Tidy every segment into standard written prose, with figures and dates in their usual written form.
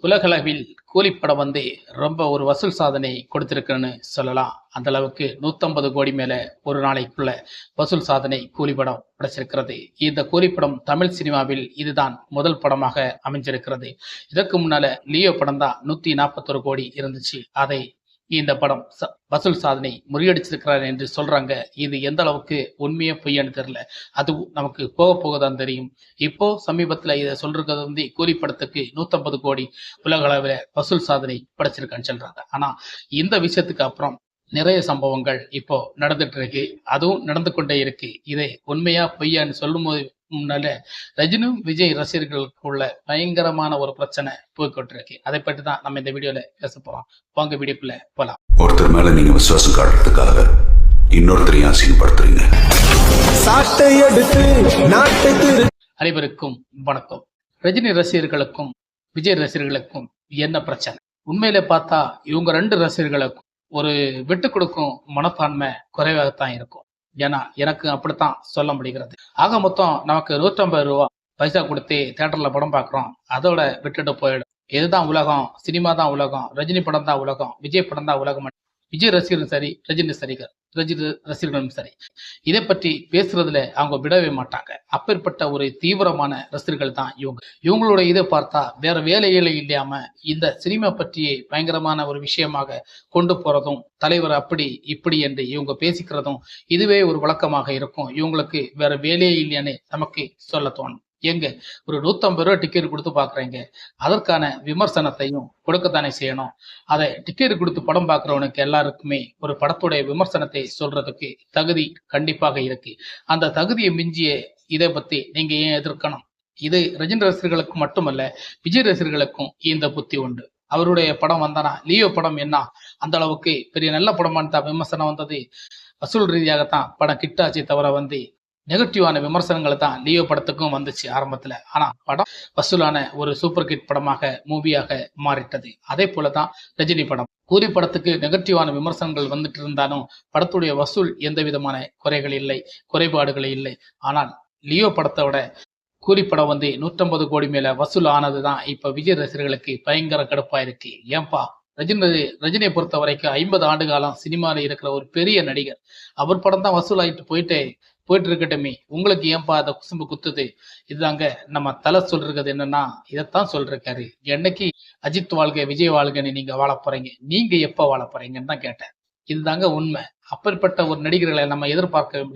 உலகளவில் கூலிப்படம் ரொம்ப ஒரு வசூல் சாதனை கொடுத்திருக்குன்னு சொல்லலாம். அந்த அளவுக்கு 150 கோடி மேல ஒரு நாளைக்குள்ள வசூல் சாதனை கூலிப்படம் படைச்சிருக்கிறது. இந்த கூலிப்படம் தமிழ் சினிமாவில் இதுதான் முதல் படமாக அமைஞ்சிருக்கிறது. இதற்கு முன்னால லியோ படம் தான் 141 கோடி இருந்துச்சு. அதை இந்த படம் வசூல் சாதனை முறியடிச்சிருக்கிறார் என்று சொல்றாங்க. இது எந்த அளவுக்கு உண்மையா பொய்யான்னு தெரியல. அதுவும் நமக்கு போக போக தான் தெரியும். இப்போ சமீபத்துல இதை சொல்றது கூலி படத்துக்கு 150 கோடி உலக அளவில் வசூல் சாதனை படைச்சிருக்கான்னு சொல்றாங்க. ஆனா இந்த விஷயத்துக்கு அப்புறம் நிறைய சம்பவங்கள் இப்போ நடந்துட்டு இருக்கு. அதுவும் நடந்து கொண்டே இருக்கு. இதை உண்மையா பொய்யான்னு சொல்லும் போது முன்னால ரஜினி விஜய் ரசிகர்களுக்குள்ள பயங்கரமான ஒரு பிரச்சனை போய்கிட்டு இருக்கு. அதை பற்றி தான் நம்ம இந்த வீடியோல பேச போறோம். வாங்க வீடியோக்குள்ள போலாம். ஒருத்தர் மேல நீங்க விசுவாசம் காட்டுறதுக்காக இன்னொருத்தரையும் அசிங்கப்படுத்துறீங்க. அனைவருக்கும் வணக்கம். ரஜினி ரசிகர்களுக்கும் விஜய் ரசிகர்களுக்கும் என்ன பிரச்சனை? உண்மையில பார்த்தா இவங்க ரெண்டு ரசிகர்களுக்கும் ஒரு விட்டு கொடுக்கும் மனப்பான்மை குறைவாகத்தான் இருக்கும். ஏன்னா எனக்கு அப்படித்தான் சொல்ல முடிகிறது. ஆக மொத்தம் நமக்கு 150 ரூபா பைசா கொடுத்து தியேட்டர்ல படம் பார்க்குறோம். அதோட விட்டுட்டு போயிடும். இதுதான் உலகம், சினிமா தான் உலகம், ரஜினி படம் தான் உலகம், விஜய் படம் தான் உலகம். விஜய் ரசிகரும் சரி, ரஜினி ரசிகர்களும் சரி, இதை பற்றி பேசுறதுல அவங்க விடவே மாட்டாங்க. அப்பேற்பட்ட ஒரு தீவிரமான ரசிகர்கள் தான் இவங்க. இவங்களோட இதை பார்த்தா வேற வேலைகளை இல்லாம இந்த சினிமா பற்றியே பயங்கரமான ஒரு விஷயமாக கொண்டு போறதும், தலைவர் அப்படி இப்படி என்று இவங்க பேசிக்கிறதும் இதுவே ஒரு வழக்கமாக இருக்கும். இவங்களுக்கு வேற வேலையே இல்லையானே நமக்கு சொல்ல தோணும். எங்க ஒரு 150 ரூபா டிக்கெட் கொடுத்து பாக்குறீங்க, அதற்கான விமர்சனத்தையும் கொடுக்கத்தானே செய்யணும். அதை டிக்கெட் கொடுத்து படம் பார்க்குறவனுக்கு எல்லாருக்குமே ஒரு படத்துடைய விமர்சனத்தை சொல்றதுக்கு தகுதி கண்டிப்பாக இருக்கு. அந்த தகுதியை மிஞ்சிய இதை பத்தி நீங்க ஏன் எதிர்க்கணும்? இது ரஜினி ரசிகர்களுக்கு மட்டுமல்ல, விஜய் ரசிகர்களுக்கும் இந்த புத்தி உண்டு. அவருடைய படம் வந்தானா, லியோ படம் என்ன அந்த அளவுக்கு பெரிய நல்ல படமான்னு தான் விமர்சனம் வந்தது. வசூல் ரீதியாகத்தான் படம் கிட்டாச்சே தவிர நெகட்டிவான விமர்சனங்கள் தான் லியோ படத்துக்கும் வந்துச்சு ஆரம்பத்துல. ஆனா படம் வசூலான ஒரு சூப்பர் ஹிட் படமாக மூவியாக மாறிட்டது. அதே போலதான் ரஜினி படம். கூலி படத்துக்கு நெகட்டிவான விமர்சனங்கள் வந்துட்டு இருந்தாலும் படத்துடைய வசூல் எந்த விதமான குறைகள் இல்லை, குறைபாடுகள் இல்லை. ஆனால் லியோ படத்தோட கூலி படம் 150 கோடி மேல வசூல் ஆனதுதான் இப்ப விஜய் ரசிகர்களுக்கு பயங்கர கடுப்பா இருக்கு. ஏன்பா, ரஜினியை பொறுத்த வரைக்கும் 50 ஆண்டு காலம் சினிமால இருக்கிற ஒரு பெரிய நடிகர். அவர் படம் தான் வசூல் ஆயிட்டு போயிட்டு இருக்கட்டுமே, உங்களுக்கு ஏன்பா அதை குசும்பு குத்துது? இதுதாங்க நம்ம தலை சொல்றது. என்னன்னா, இதைத்தான் சொல்றாரு. என்னைக்கு அஜித் வாழ்க விஜய் வாழ்கன்னு நீங்க வாழ போறீங்க, நீங்க எப்ப வாழ போறீங்கன்னு தான் கேட்டேன். இதுதாங்க உண்மை. அப்பேற்பட்ட ஒரு நடிகர்களை நம்ம எதிர்பார்க்கவும்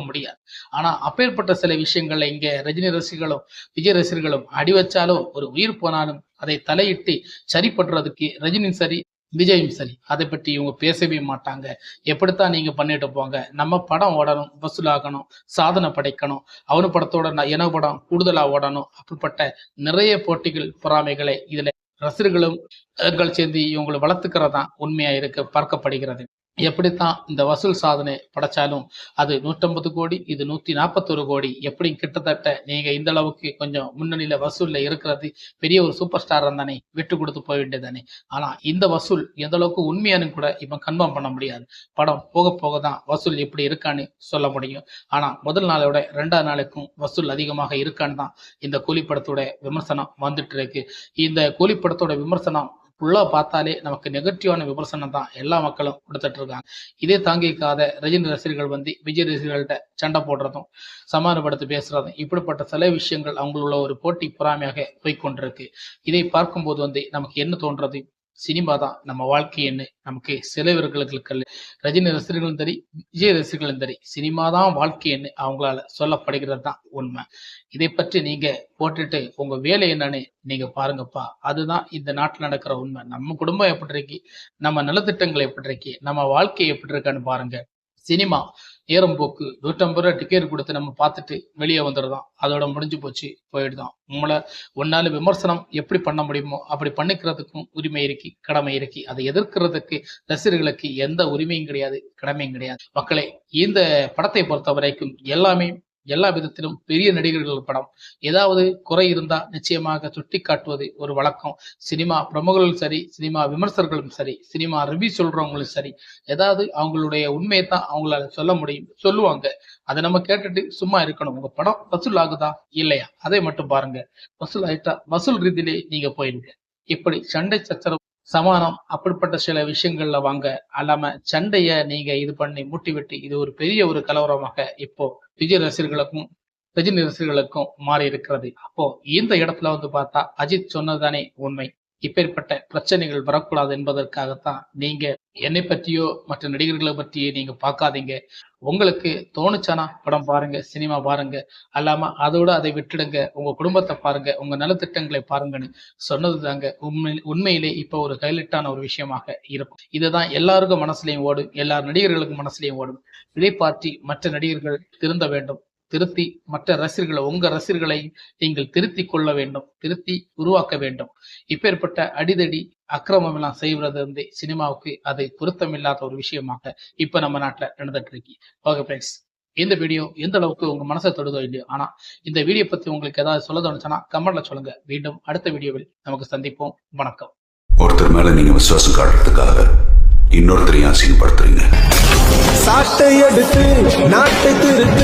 முடியாது. ஆனா அப்பேற்பட்ட சில விஷயங்கள்ல இங்க ரஜினி ரசிகர்களும் விஜய் ரசிகர்களும் அடி வச்சாலும், ஒரு உயிர் போனாலும் அதை தலையிட்டு சரி பண்றதுக்கு ரஜினியும் சரி விஜயும் சரி அதை பற்றி இவங்க பேசவே மாட்டாங்க. எப்படித்தான் நீங்க பண்ணிட்டு போங்க, நம்ம படம் ஓடணும், வசூலாகணும், சாதனை படைக்கணும், அவனு படத்தோட என படம் கூடுதலா ஓடணும். அப்படிப்பட்ட நிறைய போட்டிகள் பொறாமைகளை இதுல ரசிகர்களும் சேர்ந்து இவங்களை வளர்த்துக்கிறதான் உண்மையா பார்க்கப்படுகிறது. எப்படித்தான் இந்த வசூல் சாதனை படைச்சாலும் அது 150 கோடி, இது 141 கோடி. எப்படி கிட்டத்தட்ட நீங்க இந்த அளவுக்கு கொஞ்சம் முன்னணியில வசூல்ல இருக்கிறது பெரிய ஒரு சூப்பர் ஸ்டார் தானே, விட்டு கொடுத்து போக வேண்டியதானே. ஆனா இந்த வசூல் எந்த அளவுக்கு உண்மையானு கூட இப்ப கன்ஃபார்ம் பண்ண முடியாது. படம் போக போக தான் வசூல் எப்படி இருக்கான்னு சொல்ல முடியும். ஆனா முதல் நாளோட 2ஆவது நாளுக்கும் வசூல் அதிகமாக இருக்கான்னு தான் இந்த கூலி படத்தோட விமர்சனம் வந்துட்டு இருக்கு. இந்த கூலி படத்தோட விமர்சனம் ஃபுல்லா பார்த்தாலே நமக்கு நெகட்டிவான விமர்சனம் தான் எல்லா மக்களும் கொடுத்துட்டு இருக்காங்க. இதே தாங்கிக்காத ரஜினி ரசிகர்கள் விஜய் ரசிகர்கள்ட்ட சண்டை போடுறதும், சமாதானப்படுத்தி பேசுறதும், இப்படிப்பட்ட சில விஷயங்கள் அவங்களுள்ள ஒரு போட்டி பொறாமையாக போய்கொண்டிருக்கு. இதை பார்க்கும்போது நமக்கு என்ன தோன்றது? சினிமா தான் நம்ம வாழ்க்கைன்னு நமக்கு சிலவர்களுக்கு ரஜினி ரசிகர்களும் சரி, விஜய் ரசிகர்களும் சரி, சினிமா தான் வாழ்க்கைன்னு அவங்களால சொல்லப்படுகிறது தான் உண்மை. இதை பற்றி நீங்க போட்டுட்டு உங்க வேலை என்னன்னு நீங்க பாருங்கப்பா. அதுதான் இந்த நாட்டில் நடக்கிற உண்மை. நம்ம குடும்பம் எப்படி இருக்கு, நம்ம நலத்திட்டங்கள் எப்படி இருக்கு, நம்ம வாழ்க்கை எப்படி இருக்கான்னு பாருங்க. சினிமா நேரம் போக்கு, 150 ரூபா டிக்கெட் கொடுத்து நம்ம பார்த்துட்டு வெளியே வந்துடுறோம். அதோட முடிஞ்சு போச்சு, போயிடுதான். ஒன்னால விமர்சனம் எப்படி பண்ண முடியுமோ அப்படி பண்ணிக்கிறதுக்கும் உரிமை இருக்கு, கடமை இருக்கு. அதை எதிர்க்கிறதுக்கு ரசிகர்களுக்கு எந்த உரிமையும் கிடையாது, கடமையும் கிடையாது. மக்களே, இந்த படத்தை பொறுத்த வரைக்கும் எல்லா விதத்திலும் பெரிய நடிகர்கள் படம். ஏதாவது குறை இருந்தா நிச்சயமாக சுட்டி காட்டுவது ஒரு வழக்கம். சினிமா பிரமுகர்களும் சரி, சினிமா விமர்சகர்களும் சரி, சினிமா ரிவ்யூ சொல்றவங்களும் சரி, ஏதாவது அவங்களுடைய உண்மையை தான் அவங்களால சொல்ல முடியும், சொல்லுவாங்க. அதை நம்ம கேட்டுட்டு சும்மா இருக்கணும். உங்க படம் வசூல் ஆகுதா இல்லையா அதை மட்டும் பாருங்க. வசூல் ஆயிட்டா வசூல் ரீதியிலே நீங்க போயிடுங்க. இப்படி சண்டை சச்சரவு சமானம் அப்படிப்பட்ட சில விஷயங்கள்ல வாங்க அல்லாம சண்டைய நீங்க இது பண்ணி மூட்டி விட்டு இது ஒரு பெரிய ஒரு கலவரமாக இப்போ விஜய் ரசிகர்களுக்கும் ரஜினி ரசிகர்களுக்கும் மாறி இருக்கிறது. அப்போ இந்த இடத்துல வந்து பார்த்தா அஜித் சொன்னதுதானே உண்மை. இப்பேற்பட்ட பிரச்சனைகள் வரக்கூடாது என்பதற்காகத்தான் நீங்க என்னை பற்றியோ மற்ற நடிகர்களை பற்றியோ நீங்க பார்க்காதீங்க. உங்களுக்கு தோணுச்சானா படம் பாருங்க, சினிமா பாருங்க, அல்லாம அதோட அதை விட்டுடுங்க, உங்க குடும்பத்தை பாருங்க, உங்க நலத்திட்டங்களை பாருங்கன்னு சொன்னதுதாங்க உண்மையிலே இப்ப ஒரு ஹைலைட்டான ஒரு விஷயமாக இருக்கும். இதுதான் எல்லாருக்கும் மனசுலயும் ஓடும், எல்லா நடிகர்களுக்கும் மனசுலயும் ஓடும். இதை பற்றி மற்ற நடிகர்கள் திருந்த வேண்டும், திருத்தி மற்ற ரசிகர்களை உங்க ரசிகர்களை நீங்கள் திருத்தி கொள்ள வேண்டும், திருத்தி உருவாக்க வேண்டும். இப்பேற்பட்ட அடிதடி அக்கிரமம் எல்லாம் செய்வது வந்து சினிமாவுக்கு அது பொருத்தமில்லாத ஒரு விஷயமாக இப்ப நம்ம நாட்டுல நடந்துட்டு இருக்கு. ஓகே ஃப்ரெண்ட்ஸ், இந்த வீடியோ எந்த அளவுக்கு உங்க மனசை தொடுதோ இல்லையோ, ஆனா இந்த வீடியோ பத்தி உங்களுக்கு ஏதாவது சொல்ல தோணுச்சுன்னா கமெண்ட்ல சொல்லுங்க. மீண்டும் அடுத்த வீடியோவில் நமக்கு சந்திப்போம். வணக்கம். ஒருத்தர் மேல நீங்க விசுவாசம் காட்டுறதுக்காக இன்னொருத்தரையும் அசிங்கப்படுத்துறீங்க. சாட்டை எடுத்து நாட்டை திருத்து